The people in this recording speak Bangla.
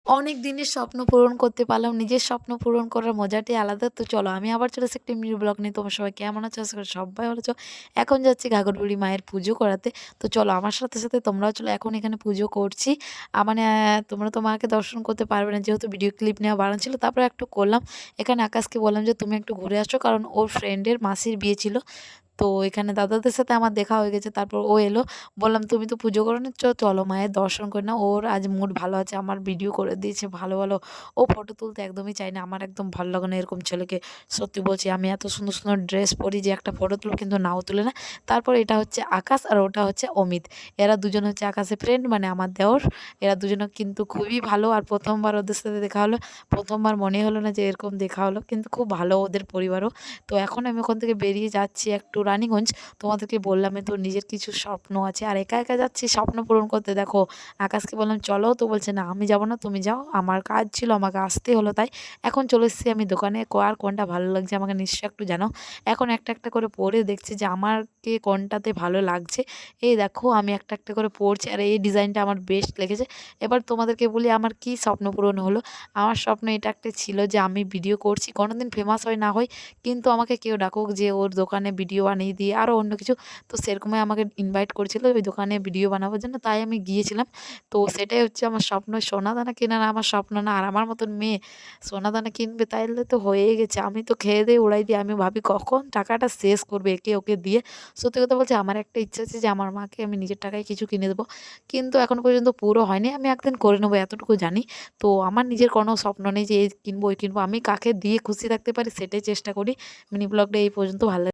অনেক দিনের স্বপ্ন পূরণ করতে পারলাম। নিজের স্বপ্ন পূরণ করার মজাটাই আলাদা। তো চলো আমি আবার চলে এসেছি একটি মিনি ব্লগ নিয়ে। তোমরা সবাই কেমন আছো? আশা করি সবাই ভালো আছো। এখন যাচ্ছি ঘাঘরবুড়ি মায়ের পুজো করাতে। তো চলো আমার সাথে, সাথে তোমরাও চলো। এখন এখানে পুজো করছি। মানে তোমরা তো মাকে দর্শন করতে পারবে না যেহেতু ভিডিও ক্লিপ নেওয়া বারণ ছিল। তারপরে একটু করলাম। এখানে আকাশকে বললাম যে, "তুমি একটু ঘুরে আসো।" কারণ ওর ফ্রেন্ডের মাসির বিয়ে ছিল। তো এখানে দাদাদের সাথে আমার দেখা হয়ে গেছে। তারপর ও এলো। বললাম, "তুমি তো পুজো করে নিচ্ছ, চলো মায়ের দর্শন করে নাও।" ওর আজ মুড ভালো আছে। আমার ভিডিও করে দিয়েছে ভালো, ভালো। ও ফটো তুলতে একদমই চায় না। আমার একদম ভালো লাগে না এরকম ছেলেকে। সত্যি বলছি আমি এত সুন্দর, সুন্দর ড্রেস পরি যে একটা ফটো তুলব কিন্তু নাও তুলে না। তারপর এটা হচ্ছে আকাশ আর ওটা হচ্ছে অমিত। এরা দুজন হচ্ছে আকাশের ফ্রেন্ড মানে আমার দেওর। এরা দুজনে কিন্তু খুবই ভালো। আর ১ম বার ওদের সাথে দেখা হলো। ১ম বার মনে হলো না যে এরকম দেখা হলো। কিন্তু খুব ভালো ওদের পরিবারও। তো এখন আমি ওখান থেকে বেরিয়ে যাচ্ছি একটু রানীগঞ্জ। তোমাদেরকে বললামই তো নিজের কিছু স্বপ্ন আছে। আর একা, একা যাচ্ছি স্বপ্ন পূরণ করতে। দেখো আকাশকে বললাম, "চলো।" তো বলছে, "না আমি যাব না, তুমি যাও।" আমার কাজ ছিল আমাকে আসতেই হলো তাই। এখন চলে এসেছি আমি দোকানে। আর কোনটা ভালো লাগছে আমাকে নিশ্চয়ই একটু জানাও। এখন একটা, একটা করে পরে দেখছি যে আমাকে কোনটাতে ভালো লাগছে। এই দেখো আমি একটা, একটা করে পরছি আর এই ডিজাইনটা আমার বেস্ট লেগেছে। এবার তোমাদেরকে বলি আমার কি স্বপ্ন পূরণ হলো। আমার স্বপ্ন এটা একটা ছিল যে আমি ভিডিও করছি। কোনোদিন ফেমাস হই না হই কিন্তু আমাকে কেউ ডাকুক যে ওর দোকানে ভিডিও বানিয়ে দিয়ে আরও অন্য কিছু। তো সেরকমই আমাকে ইনভাইট করেছিল ওই দোকানে ভিডিও বানাবার জন্য। তাই আমি গিয়েছিলাম। তো সেটাই হচ্ছে আমার স্বপ্ন। সোনাদানা কেনার আমার স্বপ্ন না। আর আমার মতন মেয়ে সোনাদানা কিনবে তাইলে তো হয়েই গেছে। আমি তো খেয়ে দেয়ে উড়াই দিই। আমি ভাবি কখন টাকাটা শেষ করবে একে ওকে দিয়ে। সত্যি কথা বলছি আমার একটা ইচ্ছা আছে যে আমার মাকে আমি নিজের টাকায় কিছু কিনে দেবো। কিন্তু এখনো পর্যন্ত পুরো হয়নি। আমি একদিন করে নেবো এতটুকু জানি। তো আমার নিজের কোনো স্বপ্ন নেই যে এই কিনবো, ওই কিনবো। আমি কাকে দিয়ে খুশি রাখতে পারি সেটাই চেষ্টা করি। মিনি ব্লগটা এই পর্যন্ত। ভালো